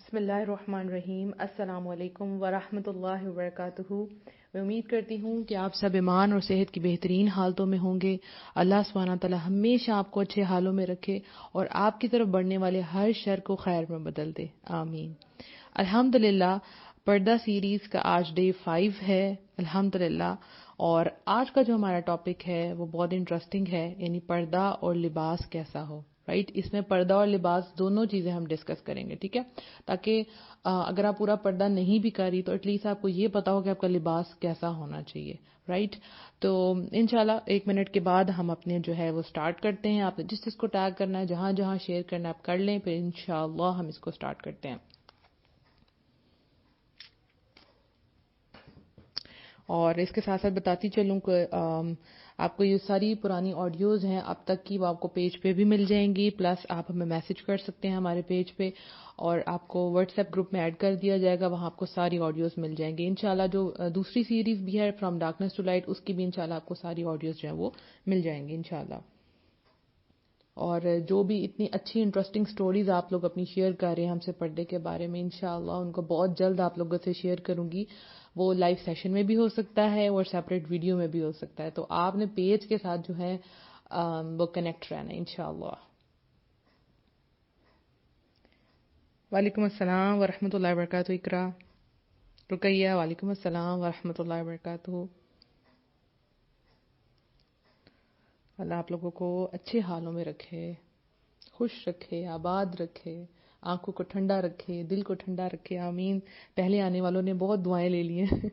بسم اللہ الرحمن الرحیم. السلام علیکم ورحمۃ اللہ وبرکاتہ. میں امید کرتی ہوں کہ آپ سب ایمان اور صحت کی بہترین حالتوں میں ہوں گے. اللہ سبحانہ تعالیٰ ہمیشہ آپ کو اچھے حالوں میں رکھے اور آپ کی طرف بڑھنے والے ہر شر کو خیر میں بدل دے. آمین. الحمدللہ پردہ سیریز کا آج ڈے 5 ہے الحمدللہ. اور آج کا جو ہمارا ٹاپک ہے وہ بہت انٹرسٹنگ ہے، یعنی پردہ اور لباس کیسا ہو. رائٹ، اس میں پردہ اور لباس دونوں چیزیں ہم ڈسکس کریں گے، ٹھیک ہے، تاکہ اگر آپ پورا پردہ نہیں بھی کر رہی تو ایٹ لیسٹ آپ کو یہ پتا ہو کہ آپ کا لباس کیسا ہونا چاہیے. رائٹ، تو انشاءاللہ 1 منٹ کے بعد ہم اپنے جو ہے وہ سٹارٹ کرتے ہیں. آپ نے جس کو ٹیگ کرنا ہے، جہاں جہاں شیئر کرنا ہے آپ کر لیں، پھر انشاءاللہ ہم اس کو سٹارٹ کرتے ہیں. اور اس کے ساتھ ساتھ بتاتی چلوں کہ آپ کو یہ ساری پرانی آڈیوز ہیں اب تک کی، وہ آپ کو پیج پہ بھی مل جائیں گی، پلس آپ ہمیں میسج کر سکتے ہیں ہمارے پیج پہ، اور آپ کو واٹس ایپ گروپ میں ایڈ کر دیا جائے گا، وہاں آپ کو ساری آڈیوز مل جائیں گی. انشاءاللہ جو دوسری سیریز بھی ہے فرام ڈارکنیس ٹو لائٹ، اس کی بھی انشاءاللہ آپ کو ساری آڈیوز جو ہیں وہ مل جائیں گی انشاءاللہ. اور جو بھی اتنی اچھی انٹرسٹنگ سٹوریز آپ لوگ اپنی شیئر کر رہے ہیں ہم سے پردے کے بارے میں، انشاءاللہ ان کو بہت جلد آپ لوگوں سے شیئر کروں گی. وہ لائیو سیشن میں بھی ہو سکتا ہے اور سیپریٹ ویڈیو میں بھی ہو سکتا ہے، تو آپ نے پیج کے ساتھ جو ہے وہ کنیکٹ رہنا ہے انشاءاللہ. وعلیکم السلام ورحمۃ اللہ وبرکاتہ. اقرا، رقیہ، وعلیکم السلام ورحمۃ اللہ وبرکاتہ. اللہ آپ لوگوں کو اچھے حالوں میں رکھے، خوش رکھے، آباد رکھے، آنکھوں کو ٹھنڈا رکھے، دل کو ٹھنڈا رکھے. آمین. پہلے آنے والوں نے بہت دعائیں لے لی ہیں.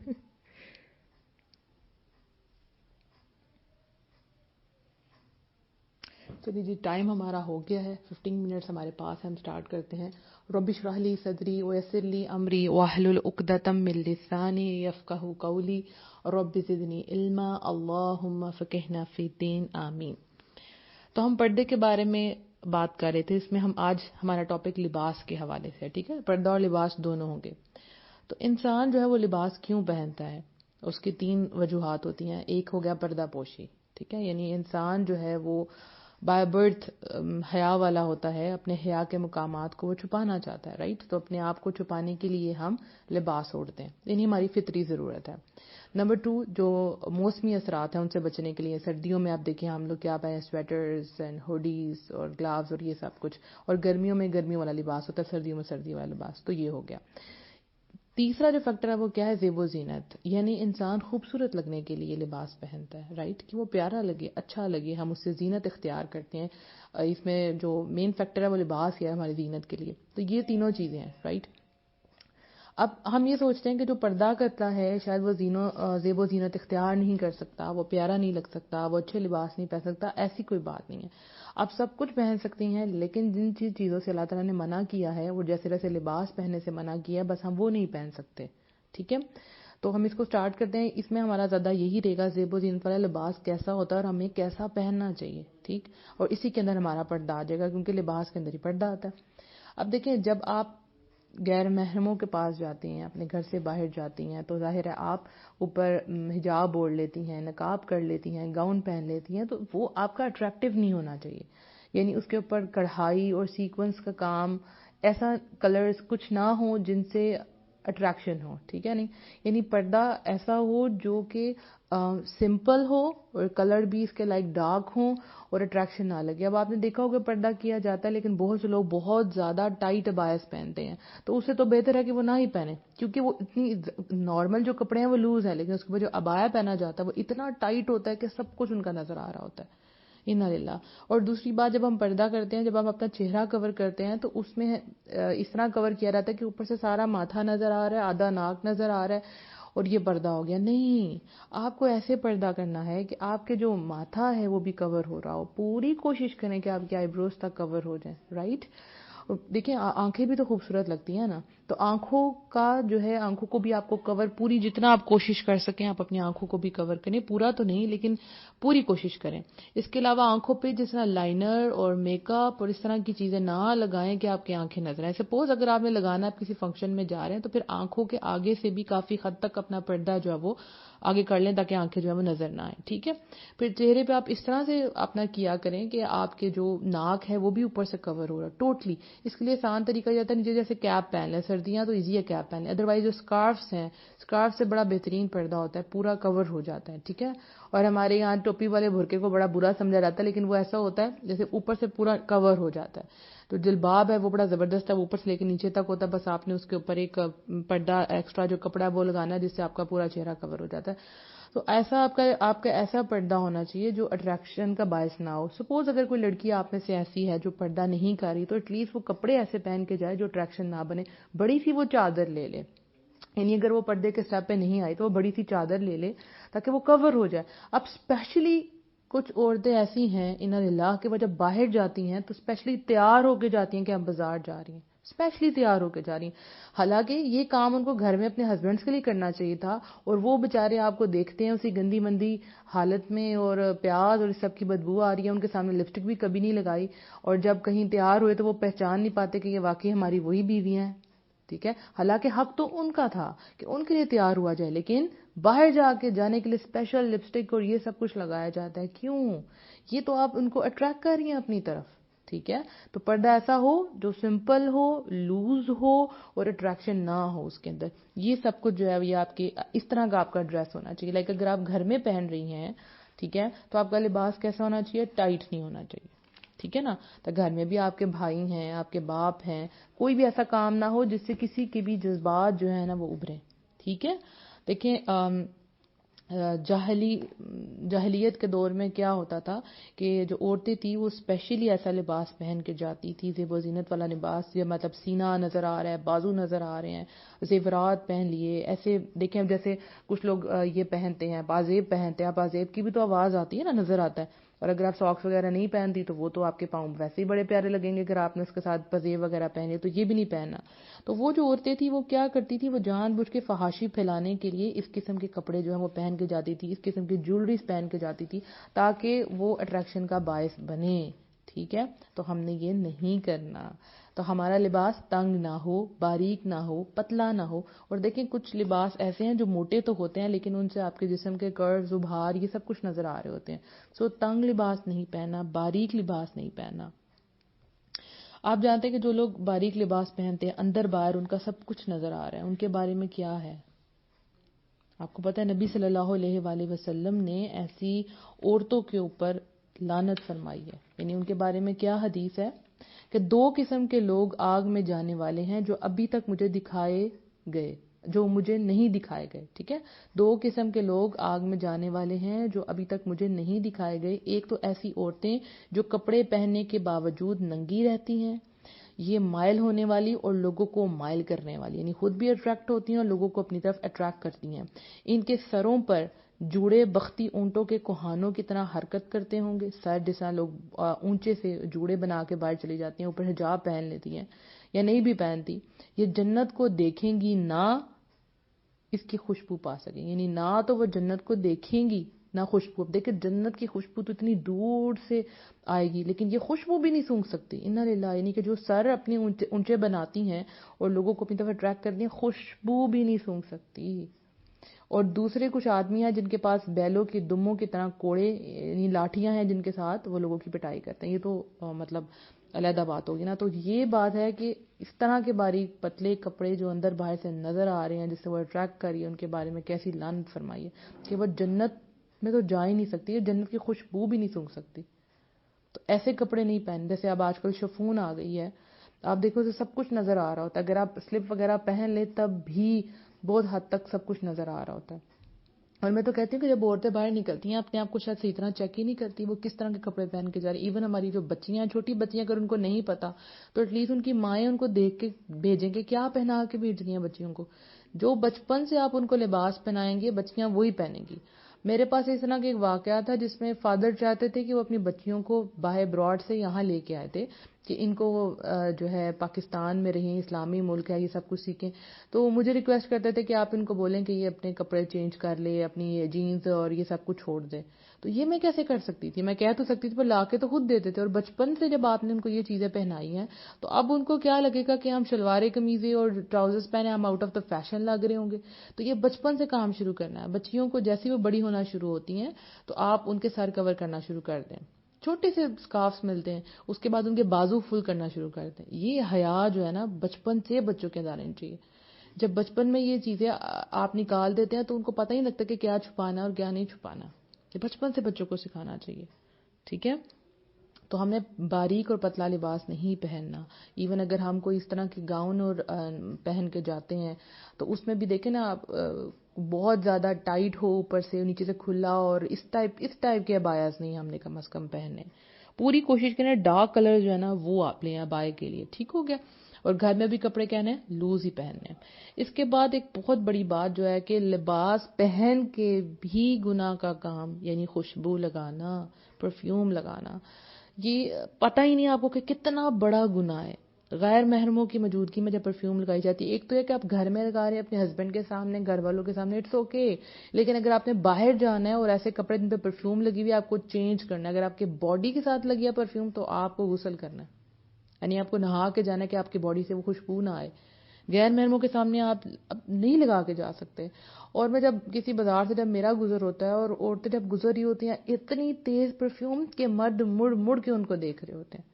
چلیے جی، ٹائم ہمارا ہو گیا ہے، 15 منٹس ہمارے پاس، ہم سٹارٹ کرتے ہیں. رب اشرح لی صدری ویسر لی امری واحلل عقدۃ من لسانی یفقہوا قولی رب زدنی علما اللہم فقہنا فی الدین. آمین. تو ہم پردے کے بارے میں بات کر رہے تھے، اس میں ہم آج ہمارا ٹاپک لباس کے حوالے سے، ٹھیک ہے، پردہ اور لباس دونوں ہوں گے. تو انسان جو ہے وہ لباس کیوں پہنتا ہے، اس کی 3 وجوہات ہوتی ہیں. ایک ہو گیا پردہ پوشی، ٹھیک ہے، یعنی انسان جو ہے وہ بائی برتھ حیا والا ہوتا ہے، اپنے حیا کے مقامات کو وہ چھپانا چاہتا ہے. رائٹ، تو اپنے آپ کو چھپانے کے لیے ہم لباس اوڑھتے ہیں، یعنی ہماری فطری ضرورت ہے. نمبر 2، جو موسمی اثرات ہیں ان سے بچنے کے لیے، سردیوں میں آپ دیکھیں ہم لوگ کیا پہنیں، سویٹرز اینڈ ہوڈیز اور گلاوز اور یہ سب کچھ، اور گرمیوں میں گرمیوں والا لباس ہوتا ہے، سردیوں میں سردی والا لباس. تو یہ ہو گیا. تیسرا جو فیکٹر ہے وہ کیا ہے، زیب و زینت، یعنی انسان خوبصورت لگنے کے لیے لباس پہنتا ہے. رائٹ، کہ وہ پیارا لگے، اچھا لگے، ہم اس سے زینت اختیار کرتے ہیں. اس میں جو مین فیکٹر ہے وہ لباس ہی ہے ہماری زینت کے لیے. تو یہ تینوں چیزیں ہیں. رائٹ، اب ہم یہ سوچتے ہیں کہ جو پردہ کرتا ہے شاید وہ زیب و زینت اختیار نہیں کر سکتا، وہ پیارا نہیں لگ سکتا، وہ اچھے لباس نہیں پہن سکتا. ایسی کوئی بات نہیں ہے، آپ سب کچھ پہن سکتی ہیں، لیکن جن چیزوں سے اللہ تعالیٰ نے منع کیا ہے، وہ جیسے لباس پہننے سے منع کیا ہے، بس ہم وہ نہیں پہن سکتے. ٹھیک ہے، تو ہم اس کو سٹارٹ کرتے ہیں. اس میں ہمارا زیادہ یہی رہے گا زیب و زینت والا لباس کیسا ہوتا ہے اور ہمیں کیسا پہننا چاہیے. ٹھیک، اور اسی کے اندر ہمارا پردہ آ جائے گا، کیونکہ لباس کے اندر ہی پردہ آتا ہے. اب دیکھیں، جب آپ غیر محرموں کے پاس جاتی ہیں، اپنے گھر سے باہر جاتی ہیں، تو ظاہر ہے آپ اوپر حجاب اوڑھ لیتی ہیں، نقاب کر لیتی ہیں، گاؤن پہن لیتی ہیں، تو وہ آپ کا اٹریکٹیو نہیں ہونا چاہیے. یعنی اس کے اوپر کڑھائی اور سیکوینس کا کام، ایسا کلرز کچھ نہ ہوں جن سے اٹریکشن ہو. ٹھیک ہے، نہیں، یعنی پردہ ایسا ہو جو کہ سمپل ہو اور کلر بھی اس کے لائک ڈارک ہوں اور اٹریکشن نہ لگے. اب آپ نے دیکھا ہوگا پردہ کیا جاتا ہے، لیکن بہت سے لوگ بہت زیادہ ٹائٹ ابایاز پہنتے ہیں، تو اس سے تو بہتر ہے کہ وہ نہ ہی پہنیں، کیونکہ وہ اتنی نارمل جو کپڑے ہیں وہ لوز ہیں، لیکن اس کے اوپر جو ابایا پہنا جاتا ہے وہ اتنا ٹائٹ ہوتا ہے کہ سب کچھ ان کا نظر آ رہا ہوتا ہے. انا للہ. اور دوسری بات، جب ہم پردہ کرتے ہیں، جب ہم اپنا چہرہ کور کرتے ہیں، تو اس میں اس طرح کور کیا جاتا ہے کہ اوپر سے سارا ماتھا نظر آ رہا ہے، آدھا ناک نظر آ رہا ہے، اور یہ پردہ ہو گیا. نہیں، آپ کو ایسے پردہ کرنا ہے کہ آپ کے جو ماتھا ہے وہ بھی کور ہو رہا ہو. پوری کوشش کریں کہ آپ کے آئی بروز تک کور ہو جائیں. رائٹ، دیکھیں آنکھیں بھی تو خوبصورت لگتی ہیں نا، تو آنکھوں کا جو ہے، آنکھوں کو بھی آپ کو کور، پوری جتنا آپ کوشش کر سکیں آپ اپنی آنکھوں کو بھی کور کریں، پورا تو نہیں لیکن پوری کوشش کریں. اس کے علاوہ آنکھوں پہ جس طرح لائنر اور میک اپ اور اس طرح کی چیزیں نہ لگائیں کہ آپ کی آنکھیں نظر آئیں. سپوز اگر آپ نے لگانا ہے، آپ کسی فنکشن میں جا رہے ہیں، تو پھر آنکھوں کے آگے سے بھی کافی حد تک اپنا پردہ جو ہے وہ آگے کر لیں تاکہ آنکھیں جو ہے وہ نظر نہ آئیں. ٹھیک ہے، پھر چہرے پہ آپ اس طرح سے اپنا کیا کریں کہ آپ کے جو ناک ہے وہ بھی اوپر سے کور ہو رہا ہے ٹوٹلی. اس کے لیے آسان طریقہ یہ ہوتا ہے نیچے جیسے کیپ پہن لیں، سردیاں تو ایزی ہے کیپ پہن لیں، ادروائز جو اسکارفس ہیں، اسکارف سے بڑا بہترین پردہ ہوتا ہے، پورا کور ہو جاتا ہے، ٹھیک ہے. اور ہمارے یہاں ٹوپی والے برقعے کو بڑا برا سمجھا جاتا ہے، لیکن وہ ایسا ہوتا ہے جیسے اوپر سے پورا کور ہو جاتا ہے. تو جلباب ہے وہ بڑا زبردست ہے، وہ اوپر سے لے کے نیچے تک ہوتا ہے، بس آپ نے اس کے اوپر ایک پردہ ایکسٹرا جو کپڑا وہ لگانا ہے جس سے آپ کا پورا چہرہ کور ہو جاتا ہے. تو ایسا آپ کا ایسا پردہ ہونا چاہیے جو اٹریکشن کا باعث نہ ہو. سپوز اگر کوئی لڑکی آپ میں سے ایسی ہے جو پردہ نہیں کر رہی تو ایٹ لیسٹ وہ کپڑے ایسے پہن کے جائے جو اٹریکشن نہ بنے. بڑی سی وہ چادر لے لے، یعنی اگر وہ پردے کے سٹیپ پہ نہیں آئی تو وہ بڑی سی چادر لے لے تاکہ وہ کور ہو جائے. اب اسپیشلی کچھ عورتیں ایسی ہیں انا للہ کہ وہ جب باہر جاتی ہیں تو اسپیشلی تیار ہو کے جاتی ہیں کہ ہم بازار جا رہی ہیں، اسپیشلی تیار ہو کے جا رہی ہیں. حالانکہ یہ کام ان کو گھر میں اپنے ہسبینڈس کے لیے کرنا چاہیے تھا، اور وہ بیچارے آپ کو دیکھتے ہیں اسی گندی مندی حالت میں، اور پیاز اور اس سب کی بدبو آ رہی ہے، ان کے سامنے لپسٹک بھی کبھی نہیں لگائی، اور جب کہیں تیار ہوئے تو وہ پہچان نہیں پاتے کہ یہ واقعی ہماری وہی بیویاں ہیں. ٹھیک ہے، حالانکہ حق تو ان کا تھا کہ ان کے لیے تیار ہوا جائے، لیکن باہر جانے کے لیے اسپیشل لپسٹک اور یہ سب کچھ لگایا جاتا ہے. کیوں؟ یہ تو آپ ان کو اٹریکٹ کر رہی ہیں اپنی طرف. ٹھیک ہے، تو پردہ ایسا ہو جو سمپل ہو، لوز ہو اور اٹریکشن نہ ہو اس کے اندر. یہ سب کچھ جو ہے یہ آپ کے اس طرح کا آپ کا ڈریس ہونا چاہیے. لائک اگر آپ گھر میں پہن رہی ہیں، ٹھیک ہے، تو آپ کا لباس کیسا ہونا چاہیے؟ ٹائٹ نہیں ہونا چاہیے. ٹھیک ہے نا. تو گھر میں بھی آپ کے بھائی ہیں، آپ کے باپ ہیں، کوئی بھی ایسا کام نہ ہو جس سے کسی کے بھی جذبات جو ہے نا وہ ابھریں. ٹھیک ہے. دیکھیں جاہلیت کے دور میں کیا ہوتا تھا کہ جو عورتیں تھیں وہ اسپیشلی ایسا لباس پہن کے جاتی تھی، زیب و زینت والا لباس، مطلب سینہ نظر آ رہا ہے، بازو نظر آ رہے ہیں، زیورات پہن لیے. ایسے دیکھیں جیسے کچھ لوگ یہ پہنتے ہیں، پازیب پہنتے ہیں، پازیب کی بھی تو آواز آتی ہے نا، نظر آتا ہے. اور اگر آپ ساکس وغیرہ نہیں پہنتی تو وہ تو آپ کے پاؤں ویسے ہی بڑے پیارے لگیں گے اگر آپ نے اس کے ساتھ پزیب وغیرہ پہنے، تو یہ بھی نہیں پہننا. تو وہ جو عورتیں تھیں وہ کیا کرتی تھی، وہ جان بوجھ کے فحاشی پھیلانے کے لیے اس قسم کے کپڑے جو ہیں وہ پہن کے جاتی تھی، اس قسم کی جولریز پہن کے جاتی تھی تاکہ وہ اٹریکشن کا باعث بنے. ٹھیک ہے، تو ہم نے یہ نہیں کرنا. تو ہمارا لباس تنگ نہ ہو، باریک نہ ہو، پتلا نہ ہو. اور دیکھیں کچھ لباس ایسے ہیں جو موٹے تو ہوتے ہیں لیکن ان سے آپ کے جسم کے کروز، ابھار، یہ سب کچھ نظر آ رہے ہوتے ہیں. سو تنگ لباس نہیں پہننا، باریک لباس نہیں پہننا. آپ جانتے ہیں کہ جو لوگ باریک لباس پہنتے ہیں اندر باہر ان کا سب کچھ نظر آ رہا ہے، ان کے بارے میں کیا ہے؟ آپ کو پتہ ہے نبی صلی اللہ علیہ وآلہ وسلم نے ایسی عورتوں کے اوپر لعنت فرمائی ہے. یعنی ان کے بارے میں کیا حدیث ہے کہ 2 قسم کے لوگ آگ میں جانے والے ہیں جو ابھی تک مجھے دکھائے گئے، جو مجھے نہیں دکھائے گئے. ٹھیک ہے، 2 قسم کے لوگ آگ میں جانے والے ہیں جو ابھی تک مجھے نہیں دکھائے گئے. ایک تو ایسی عورتیں جو کپڑے پہننے کے باوجود ننگی رہتی ہیں، یہ مائل ہونے والی اور لوگوں کو مائل کرنے والی، یعنی خود بھی اٹریکٹ ہوتی ہیں اور لوگوں کو اپنی طرف اٹریکٹ کرتی ہیں. ان کے سروں پر جوڑے بختی اونٹوں کے کوہانوں کی طرح حرکت کرتے ہوں گے. سر جس طرح لوگ اونچے سے جوڑے بنا کے باہر چلی جاتی ہیں، اوپر حجاب پہن لیتی ہیں یا نہیں بھی پہنتی. یہ جنت کو دیکھیں گی نہ اس کی خوشبو پا سکیں، یعنی نہ تو وہ جنت کو دیکھیں گی نہ خوشبو. اب دیکھیں جنت کی خوشبو تو اتنی دور سے آئے گی لیکن یہ خوشبو بھی نہیں سونگ سکتی. انا للہ، یعنی کہ جو سر اپنے اونچے بناتی ہیں اور لوگوں کو اپنی طرف اٹریکٹ کرتی ہیں، خوشبو بھی نہیں سونگ سکتی. اور دوسرے کچھ آدمی ہیں جن کے پاس بیلوں کی دموں کی طرح کوڑے یعنی لاٹھیاں ہیں جن کے ساتھ وہ لوگوں کی پٹائی کرتے ہیں. یہ تو مطلب علیحدہ بات ہوگی نا. تو یہ بات ہے کہ اس طرح کے باریک پتلے کپڑے جو اندر باہر سے نظر آ رہے ہیں جس سے وہ اٹریکٹ کر رہی ہے، ان کے بارے میں کیسی لعنت فرمائی ہے کہ وہ جنت میں تو جا ہی نہیں سکتی، جنت کی خوشبو بھی نہیں سونگ سکتی. تو ایسے کپڑے نہیں پہن. جیسے اب آج کل شفون آ گئی ہے، آپ دیکھو تو سب کچھ نظر آ رہا ہوتا ہے. اگر آپ سلپ وغیرہ پہن لیں تب بھی بہت حد تک سب کچھ نظر آ رہا ہوتا ہے. اور میں تو کہتی ہوں کہ جب عورتیں باہر نکلتی ہیں اپنے آپ کو شاید صحیح طرح چیک ہی نہیں کرتی وہ کس طرح کے کپڑے پہن کے جا رہی. ایون ہماری جو بچیاں ہیں، چھوٹی بچیاں، اگر ان کو نہیں پتا تو ایٹ لیسٹ ان کی مائیں ان کو دیکھ کے بھیجیں گے. کیا پہنا کے بھیج رہی ہیں بچیوں کو؟ جو بچپن سے آپ ان کو لباس پہنائیں گے بچیاں وہی پہنیں گی. میرے پاس اس طرح کا ایک واقعہ تھا جس میں فادر چاہتے تھے کہ وہ اپنی بچیوں کو باہر براڈ سے یہاں لے کے آئے تھے کہ ان کو جو ہے پاکستان میں رہیں، اسلامی ملک ہے، یہ سب کچھ سیکھیں. تو مجھے ریکویسٹ کرتے تھے کہ آپ ان کو بولیں کہ یہ اپنے کپڑے چینج کر لے، اپنی جینز اور یہ سب کچھ چھوڑ دے. تو یہ میں کیسے کر سکتی تھی؟ میں کہہ تو سکتی تھی پر لا کے تو خود دیتے تھے. اور بچپن سے جب آپ نے ان کو یہ چیزیں پہنائی ہیں تو اب ان کو کیا لگے گا کہ ہم شلواریں قمیضیں اور ٹراؤزرز پہنے ہم آؤٹ آف دا فیشن لگ رہے ہوں گے. تو یہ بچپن سے کام شروع کرنا ہے. بچیوں کو جیسی وہ بڑی ہونا شروع ہوتی ہیں تو آپ ان کے سر کور کرنا شروع کر دیں. چھوٹے سے اسکارفس ملتے ہیں، اس کے بعد ان کے بازو فل کرنا شروع کرتے ہیں. یہ حیا جو ہے نا بچپن سے بچوں کے اندر آنی چاہیے. جب بچپن میں یہ چیزیں آپ نکال دیتے ہیں تو ان کو پتہ ہی نہیں لگتا کہ کیا چھپانا اور کیا نہیں چھپانا. یہ بچپن سے بچوں کو سکھانا چاہیے. ٹھیک ہے، تو ہمیں باریک اور پتلا لباس نہیں پہننا. ایون اگر ہم کوئی اس طرح کے گاؤن اور پہن کے جاتے ہیں تو اس میں بھی دیکھیں نا آپ بہت زیادہ ٹائٹ ہو اوپر سے نیچے سے کھلا، اور اس ٹائپ کے ابایاز نہیں ہم نے کم از کم پہننے. پوری کوشش کریں ڈارک کلر جو ہے نا وہ آپ لیں ابائے کے لیے. ٹھیک ہو گیا. اور گھر میں بھی کپڑے کہنے ہیں لوز ہی پہننے ہیں. اس کے بعد ایک بہت بڑی بات جو ہے کہ لباس پہن کے بھی گناہ کا کام، یعنی خوشبو لگانا، پرفیوم لگانا، یہ پتہ ہی نہیں آپ کو کہ کتنا بڑا گناہ ہے. غیر محرموں کی موجودگی میں جب پرفیوم لگائی جاتی ہے، ایک تو ہے کہ آپ گھر میں لگا رہے ہیں اپنے ہسبینڈ کے سامنے، گھر والوں کے سامنے، اٹس اوکے. لیکن اگر آپ نے باہر جانا ہے اور ایسے کپڑے جن پہ پرفیوم لگی ہوئی ہے آپ کو چینج کرنا ہے، اگر آپ کے باڈی کے ساتھ لگی ہے پرفیوم تو آپ کو غسل کرنا ہے. یعنی آپ کو نہا کے جانا ہے کہ آپ کی باڈی سے وہ خوشبو نہ آئے. غیر محرموں کے سامنے آپ نہیں لگا کے جا سکتے. اور میں جب کسی بازار سے جب میرا گزر ہوتا ہے اور عورتیں جب گزر رہی ہوتی ہیں اتنی تیز پرفیوم کہ مرد مڑ مڑ کے ان کو دیکھ رہے ہوتے ہیں.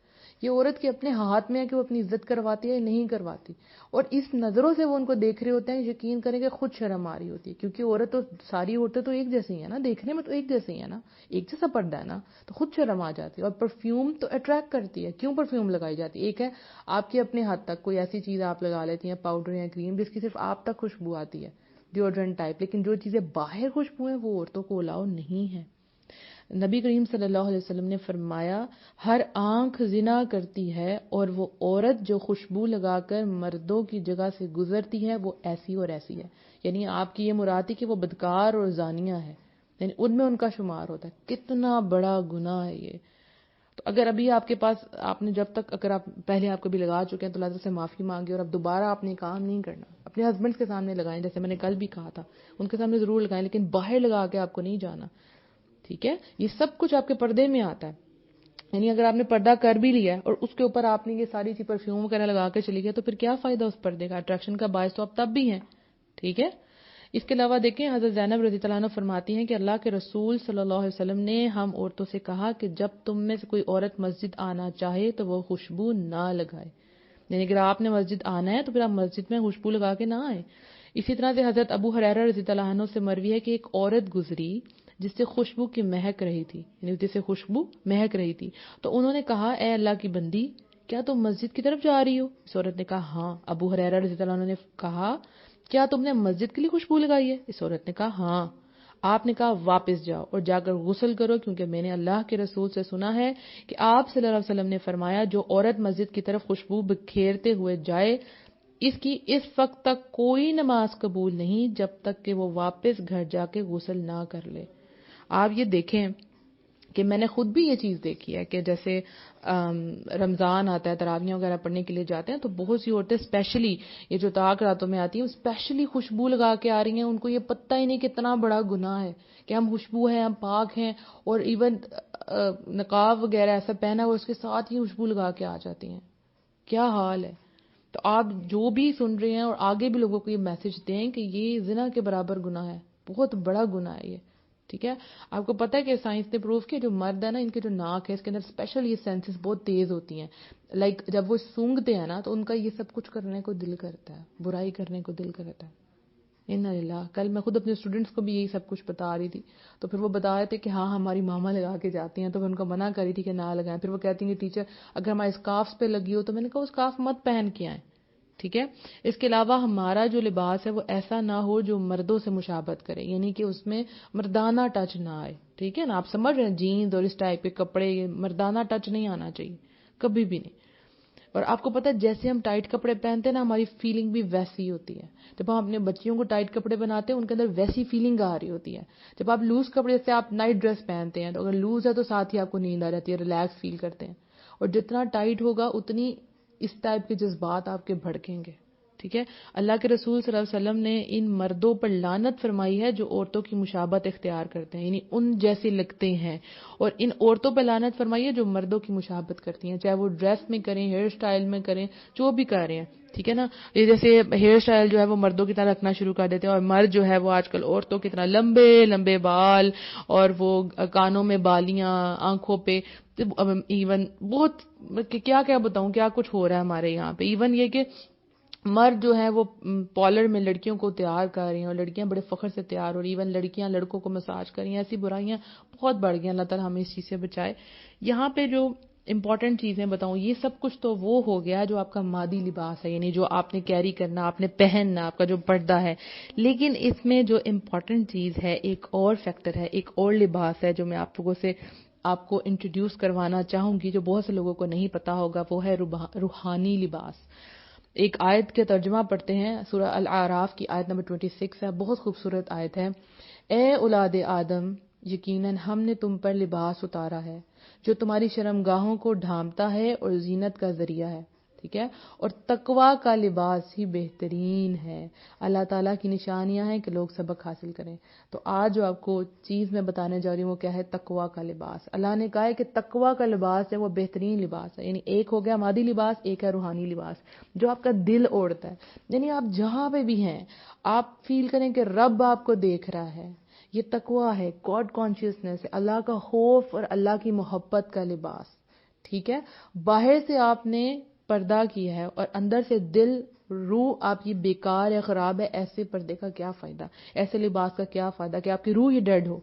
یہ عورت کے اپنے ہاتھ میں ہے کہ وہ اپنی عزت کرواتی ہے یا نہیں کرواتی. اور اس نظروں سے وہ ان کو دیکھ رہے ہوتے ہیں، یقین کریں کہ خود شرم آ رہی ہوتی ہے. کیونکہ عورت تو ساری عورتیں تو ایک جیسی ہیں نا، دیکھنے میں تو ایک جیسی ہیں نا، ایک جیسا پردہ ہے نا، تو خود شرم آ جاتی ہے. اور پرفیوم تو اٹریکٹ کرتی ہے. کیوں پرفیوم لگائی جاتی ہے؟ ایک ہے آپ کی اپنے حد تک کوئی ایسی چیز آپ لگا لیتی ہیں، پاؤڈر یا کریم جس کی صرف آپ تک خوشبو آتی ہے، ڈیوڈرنٹ ٹائپ. لیکن جو چیزیں باہر خوشبو ہیں وہ عورتوں کو الاؤ نہیں ہے. نبی کریم صلی اللہ علیہ وسلم نے فرمایا ہر آنکھ زنا کرتی ہے اور وہ عورت جو خوشبو لگا کر مردوں کی جگہ سے گزرتی ہے وہ ایسی اور ایسی ہے. یعنی آپ کی یہ مراد تھی کہ وہ بدکار اور زانیہ ہے، یعنی ان میں ان کا شمار ہوتا ہے. کتنا بڑا گناہ ہے یہ. تو اگر ابھی آپ کے پاس آپ نے جب تک اگر آپ پہلے آپ کبھی لگا چکے ہیں تو اللہ سے معافی مانگے، اور اب دوبارہ آپ نے کام نہیں کرنا. اپنے ہسبینڈ کے سامنے لگائیں، جیسے میں نے کل بھی کہا تھا ان کے سامنے ضرور لگائیں، لیکن باہر لگا کے آپ کو نہیں جانا. ٹھیک ہے، یہ سب کچھ آپ کے پردے میں آتا ہے. یعنی اگر آپ نے پردہ کر بھی لیا ہے اور اس کے اوپر آپ نے یہ ساری چیز پرفیوم وغیرہ لگا کے چلی گئی تو پھر کیا فائدہ اس پردے کا؟ اٹریکشن کا باعث تو آپ تب بھی ہیں. ٹھیک ہے. اس کے علاوہ دیکھیں حضرت زینب رضی اللہ عنہ فرماتی ہیں کہ اللہ کے رسول صلی اللہ علیہ وسلم نے ہم عورتوں سے کہا کہ جب تم میں سے کوئی عورت مسجد آنا چاہے تو وہ خوشبو نہ لگائے. یعنی اگر آپ نے مسجد آنا ہے تو پھر آپ مسجد میں خوشبو لگا کے نہ آئے. اسی طرح سے حضرت ابو ہریرہ رضی اللہ عنہ سے مروی ہے کہ ایک عورت گزری جس سے خوشبو کی مہک رہی تھی، یعنی جس سے خوشبو مہک رہی تھی. تو انہوں نے کہا اے اللہ کی بندی کیا تم مسجد کی طرف جا رہی ہو؟ اس عورت نے کہا ہاں. ابو ہریرہ رضی اللہ عنہ نے کہا کیا تم نے مسجد کے لیے خوشبو لگائی ہے؟ اس عورت نے کہا ہاں. آپ نے کہا واپس جاؤ اور جا کر غسل کرو، کیونکہ میں نے اللہ کے رسول سے سنا ہے کہ آپ صلی اللہ علیہ وسلم نے فرمایا جو عورت مسجد کی طرف خوشبو بکھیرتے ہوئے جائے اس کی اس وقت تک کوئی نماز قبول نہیں جب تک کہ وہ واپس گھر جا کے غسل نہ کر لے. آپ یہ دیکھیں کہ میں نے خود بھی یہ چیز دیکھی ہے کہ جیسے رمضان آتا ہے، تراویح وغیرہ پڑھنے کے لیے جاتے ہیں تو بہت سی عورتیں اسپیشلی یہ جو طاق راتوں میں آتی ہیں اسپیشلی خوشبو لگا کے آ رہی ہیں. ان کو یہ پتہ ہی نہیں کتنا بڑا گناہ ہے کہ ہم خوشبو ہیں، ہم پاک ہیں، اور ایون نقاب وغیرہ ایسا پہنا اور اس کے ساتھ ہی خوشبو لگا کے آ جاتی ہیں. کیا حال ہے؟ تو آپ جو بھی سن رہے ہیں اور آگے بھی لوگوں کو یہ میسج دیں کہ یہ زنا کے برابر گناہ ہے، بہت بڑا گناہ ہے یہ. ٹھیک ہے. آپ کو پتہ ہے کہ سائنس نے پروف کیا جو مرد ہے نا ان کے جو ناک ہے اس کے اندر اسپیشل یہ سینسز بہت تیز ہوتی ہیں. لائک جب وہ سونگھتے ہیں نا تو ان کا یہ سب کچھ کرنے کو دل کرتا ہے، برائی کرنے کو دل کرتا ہے. انا للہ. کل میں خود اپنے اسٹوڈنٹس کو بھی یہی سب کچھ بتا رہی تھی تو پھر وہ بتا رہے تھے کہ ہاں ہماری ماما لگا کے جاتی ہیں تو میں ان کو منع کری تھی کہ نہ لگائیں. پھر وہ کہتی ہیں کہ ٹیچر اگر ہمارے اسکارفس پہ لگی ہو تو میں نے کہا وہ اسکارف مت پہن کے آئیں. ٹھیک ہے. اس کے علاوہ ہمارا جو لباس ہے وہ ایسا نہ ہو جو مردوں سے مشابہت کرے، یعنی کہ اس میں مردانہ ٹچ نہ آئے. ٹھیک ہے نا. آپ سمجھ رہے ہیں جینز اور اس ٹائپ کے کپڑے مردانہ ٹچ نہیں آنا چاہیے کبھی بھی نہیں. اور آپ کو پتہ ہے جیسے ہم ٹائٹ کپڑے پہنتے ہیں نا ہماری فیلنگ بھی ویسی ہوتی ہے. جب ہم اپنے بچیوں کو ٹائٹ کپڑے پہناتے ہیں ان کے اندر ویسی فیلنگ آ رہی ہوتی ہے. جب آپ لوز کپڑے جیسے آپ نائٹ ڈریس پہنتے ہیں تو اگر لوز ہے تو ساتھ ہی آپ کو نیند آ جاتی ہے، ریلیکس فیل کرتے ہیں. اور جتنا ٹائٹ ہوگا اتنی اس ٹائپ کے جذبات آپ کے بھڑکیں گے. ٹھیک ہے. اللہ کے رسول صلی اللہ علیہ وسلم نے ان مردوں پر لعنت فرمائی ہے جو عورتوں کی مشابہت اختیار کرتے ہیں، یعنی ان جیسے لگتے ہیں، اور ان عورتوں پر لعنت فرمائی ہے جو مردوں کی مشابہت کرتی ہیں، چاہے وہ ڈریس میں کریں، ہیئر سٹائل میں کریں، جو بھی کر رہے ہیں. ٹھیک ہے نا. یہ جیسے ہیئر سٹائل جو ہے وہ مردوں کی طرح رکھنا شروع کر دیتے ہیں، اور مرد جو ہے وہ آج کل عورتوں کی طرح لمبے لمبے بال، اور وہ کانوں میں بالیاں، آنکھوں پہ ایون بہت کیا کیا بتاؤں کیا کچھ ہو رہا ہے ہمارے یہاں پہ. ایون یہ کہ مرد جو ہے وہ پارلر میں لڑکیوں کو تیار کر رہی ہیں، اور لڑکیاں بڑے فخر سے تیار ہو رہی ہیں، ایون لڑکیاں لڑکوں کو مساج کر رہی ہیں. ایسی برائیاں بہت بڑھ گئی ہیں. اللہ تعالیٰ ہمیں اس چیز سے بچائے. یہاں پہ جو امپورٹنٹ چیزیں بتاؤں، یہ سب کچھ تو وہ ہو گیا جو آپ کا مادی لباس ہے، یعنی جو آپ نے کیری کرنا، آپ نے پہننا، آپ کا جو پردہ ہے. لیکن اس میں جو امپورٹنٹ چیز ہے، ایک اور فیکٹر ہے، ایک اور لباس ہے جو میں آپ لوگوں سے آپ کو انٹروڈیوس کروانا چاہوں گی، جو بہت سے لوگوں کو نہیں پتا ہوگا. وہ ہے روحانی لباس. ایک آیت کے ترجمہ پڑھتے ہیں، سورہ الاعراف کی آیت نمبر 26 ہے. بہت خوبصورت آیت ہے. اے اولاد آدم، یقیناً ہم نے تم پر لباس اتارا ہے جو تمہاری شرمگاہوں کو ڈھانپتا ہے اور زینت کا ذریعہ ہے. ٹھیک ہے. اور تقویٰ کا لباس ہی بہترین ہے. اللہ تعالیٰ کی نشانیاں ہیں کہ لوگ سبق حاصل کریں. تو آج جو آپ کو چیز میں بتانے جا رہی ہوں وہ کیا ہے؟ تقویٰ کا لباس. اللہ نے کہا ہے کہ تقویٰ کا لباس ہے وہ بہترین لباس ہے. یعنی ایک ہو گیا مادی لباس، ایک ہے روحانی لباس جو آپ کا دل اوڑھتا ہے. یعنی آپ جہاں پہ بھی ہیں آپ فیل کریں کہ رب آپ کو دیکھ رہا ہے. یہ تقویٰ ہے، گاڈ کانشیسنس ہے، اللہ کا خوف اور اللہ کی محبت کا لباس. ٹھیک ہے. باہر سے آپ نے پردہ کیا ہے اور اندر سے دل روح آپ کی بیکار یا خراب ہے. ایسے پردے کا کیا فائدہ؟ ایسے لباس کا کیا فائدہ کہ آپ کی روح ہی ڈیڈ ہو؟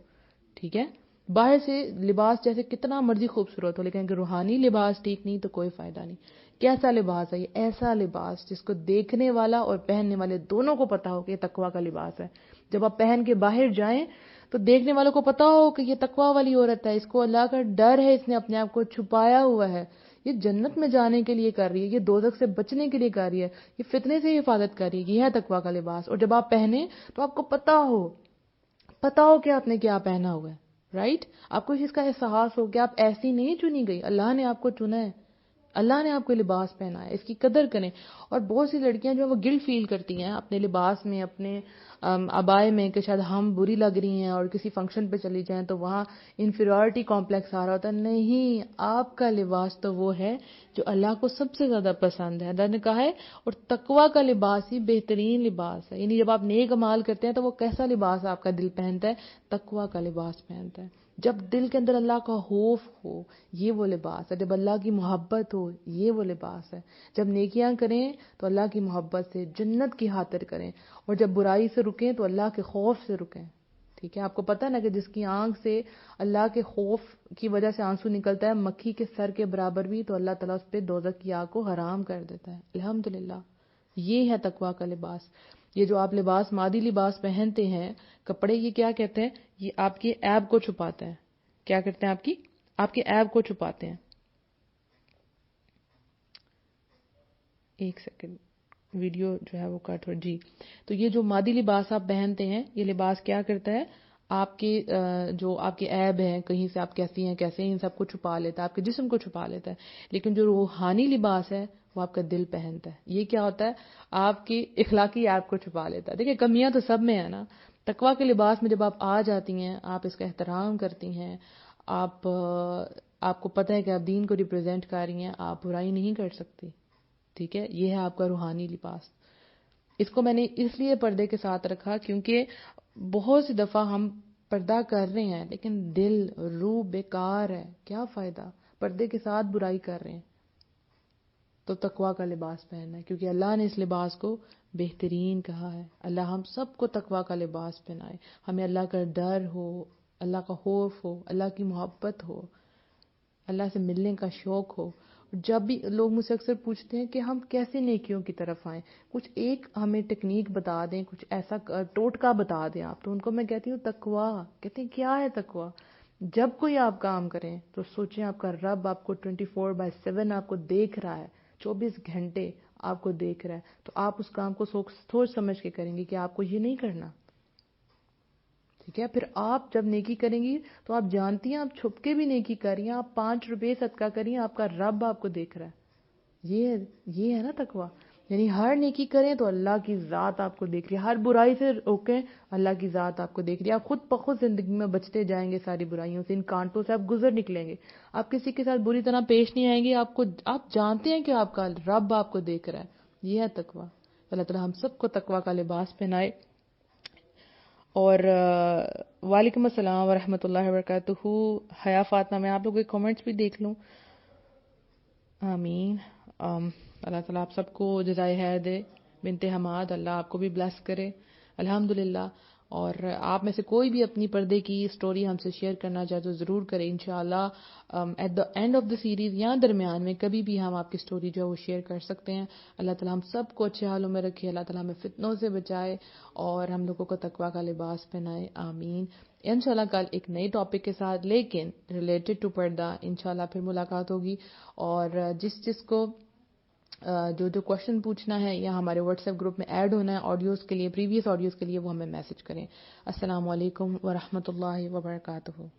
ٹھیک ہے. باہر سے لباس جیسے کتنا مرضی خوبصورت ہو، لیکن اگر روحانی لباس ٹھیک نہیں تو کوئی فائدہ نہیں. کیسا لباس ہے یہ؟ ایسا لباس جس کو دیکھنے والا اور پہننے والے دونوں کو پتا ہو کہ یہ تقویٰ کا لباس ہے. جب آپ پہن کے باہر جائیں تو دیکھنے والوں کو پتا ہو کہ یہ تقویٰ والی عورت ہے، اس کو اللہ کا ڈر ہے، اس نے اپنے آپ کو چھپایا ہوا ہے، یہ جنت میں جانے کے لیے کر رہی ہے، یہ دوزخ سے بچنے کے لیے کر رہی ہے، یہ فتنے سے حفاظت کر رہی ہے. یہ ہے تقویٰ کا لباس. اور جب آپ پہنے تو آپ کو پتا ہو کہ آپ نے کیا پہنا ہوا ہے. رائٹ. آپ کو اس چیز کا احساس ہو کہ آپ ایسی نہیں چنی گئی، اللہ نے آپ کو چنا ہے، اللہ نے آپ کو لباس پہنا ہے. اس کی قدر کریں. اور بہت سی لڑکیاں جو وہ گلٹ فیل کرتی ہیں اپنے لباس میں، اپنے عبائے میں، کہ شاید ہم بری لگ رہی ہیں، اور کسی فنکشن پہ چلی جائیں تو وہاں انفیریورٹی کمپلیکس آ رہا ہوتا ہے. نہیں، آپ کا لباس تو وہ ہے جو اللہ کو سب سے زیادہ پسند ہے. اللہ نے کہا ہے اور تقویٰ کا لباس ہی بہترین لباس ہے. یعنی جب آپ نیک اعمال کرتے ہیں تو وہ کیسا لباس آپ کا دل پہنتا ہے؟ تقویٰ کا لباس پہنتا ہے. جب دل کے اندر اللہ کا خوف ہو، یہ وہ لباس ہے. جب اللہ کی محبت ہو، یہ وہ لباس ہے. جب نیکیاں کریں تو اللہ کی محبت سے، جنت کی خاطر کریں. اور جب برائی سے رکیں تو اللہ کے خوف سے رکیں. ٹھیک ہے. آپ کو پتہ نا کہ جس کی آنکھ سے اللہ کے خوف کی وجہ سے آنسو نکلتا ہے مکھی کے سر کے برابر بھی، تو اللہ تعالیٰ اس پہ دوزخ کی آگ کو حرام کر دیتا ہے. الحمدللہ. یہ ہے تقویٰ کا لباس. یہ جو آپ لباس، مادی لباس پہنتے ہیں، کپڑے، یہ کیا کہتے ہیں؟ یہ آپ کے عیب کو چھپاتے ہیں. کیا کرتے ہیں؟ آپ کے عیب کو چھپاتے ہیں. ایک سیکنڈ، ویڈیو جو ہے وہ کٹ ہو. جی. تو یہ جو مادی لباس آپ پہنتے ہیں، یہ لباس کیا کرتا ہے؟ آپ کے جو آپ کے عیب ہیں، کہیں سے آپ کیسی ہیں کیسے ہیں، ان سب کو چھپا لیتا ہے، آپ کے جسم کو چھپا لیتا ہے. لیکن جو روحانی لباس ہے وہ آپ کا دل پہنتا ہے. یہ کیا ہوتا ہے؟ آپ کی اخلاقی عیب کو چھپا لیتا ہے. دیکھیں کمیاں تو سب میں ہیں نا. تقویٰ کے لباس میں جب آپ آ جاتی ہیں، آپ اس کا احترام کرتی ہیں، آپ کو پتہ ہے کہ آپ دین کو ریپرزینٹ کر رہی ہیں، آپ برائی نہیں کر سکتی. ٹھیک ہے. یہ ہے آپ کا روحانی لباس. اس کو میں نے اس لیے پردے کے ساتھ رکھا کیونکہ بہت سی دفعہ ہم پردہ کر رہے ہیں لیکن دل، روح بیکار ہے. کیا فائدہ؟ پردے کے ساتھ برائی کر رہے ہیں. تو تقویٰ کا لباس پہننا ہے کیونکہ اللہ نے اس لباس کو بہترین کہا ہے. اللہ ہم سب کو تقویٰ کا لباس پہنائے. ہمیں اللہ کا ڈر ہو، اللہ کا خوف ہو، اللہ کی محبت ہو، اللہ سے ملنے کا شوق ہو. جب بھی لوگ مجھ سے اکثر پوچھتے ہیں کہ ہم کیسے نیکیوں کی طرف آئیں، کچھ ایک ہمیں ٹیکنیک بتا دیں، کچھ ایسا ٹوٹکا بتا دیں آپ، تو ان کو میں کہتی ہوں تقویٰ. کہتے ہیں کیا ہے تقویٰ؟ جب کوئی آپ کام کریں تو سوچیں آپ کا رب آپ کو 24/7 آپ کو دیکھ رہا ہے، 24 گھنٹے آپ کو دیکھ رہا ہے. تو آپ اس کام کو سوچ سمجھ کے کریں گے کہ آپ کو یہ نہیں کرنا. ٹھیک ہے. پھر آپ جب نیکی کریں گی تو آپ جانتی ہیں آپ چھپ کے بھی نیکی کر رہی ہیں، آپ 5 روپے صدقہ کر رہی ہیں، آپ کا رب آپ کو دیکھ رہا ہے. یہ ہے نا تقویٰ. یعنی ہر نیکی کریں تو اللہ کی ذات آپ کو دیکھ رہی ہے، ہر برائی سے روکیں اللہ کی ذات آپ کو دیکھ رہی ہے. آپ خود بخود زندگی میں بچتے جائیں گے ساری برائیوں سے، ان کانٹوں سے آپ گزر نکلیں گے. آپ کسی کے ساتھ بری طرح پیش نہیں آئیں گے. آپ جانتے ہیں کہ آپ کا رب آپ کو دیکھ رہا ہے. یہ ہے تقویٰ. اللہ تعالیٰ ہم سب کو تقویٰ کا لباس پہنائے. اور وعلیکم السلام ورحمۃ اللہ وبرکاتہ. حیا فاطمہ، میں آپ لوگوں کے کامنٹس بھی دیکھ لوں. آمین. اللہ تعالیٰ آپ سب کو جزائے خیر دے. بنت حماد، اللہ آپ کو بھی بلیس کرے. الحمدللہ. اور آپ میں سے کوئی بھی اپنی پردے کی سٹوری ہم سے شیئر کرنا چاہے تو ضرور کریں. انشاءاللہ at the end of the series یا درمیان میں کبھی بھی ہم آپ کی سٹوری جو ہے وہ شیئر کر سکتے ہیں. اللہ تعالیٰ ہم سب کو اچھے حالوں میں رکھے. اللہ تعالیٰ ہمیں فتنوں سے بچائے اور ہم لوگوں کو تقویٰ کا لباس پہنائے. آمین. انشاءاللہ کل ایک نئی ٹاپک کے ساتھ لیکن ریلیٹڈ ٹو پردہ انشاءاللہ پھر ملاقات ہوگی. اور جس کو جو کوشچن پوچھنا ہے یا ہمارے واٹس ایپ گروپ میں ایڈ ہونا ہے آڈیوز کے لیے، پریویس آڈیوز کے لیے، وہ ہمیں میسج کریں. السلام علیکم ورحمۃ اللہ وبرکاتہ.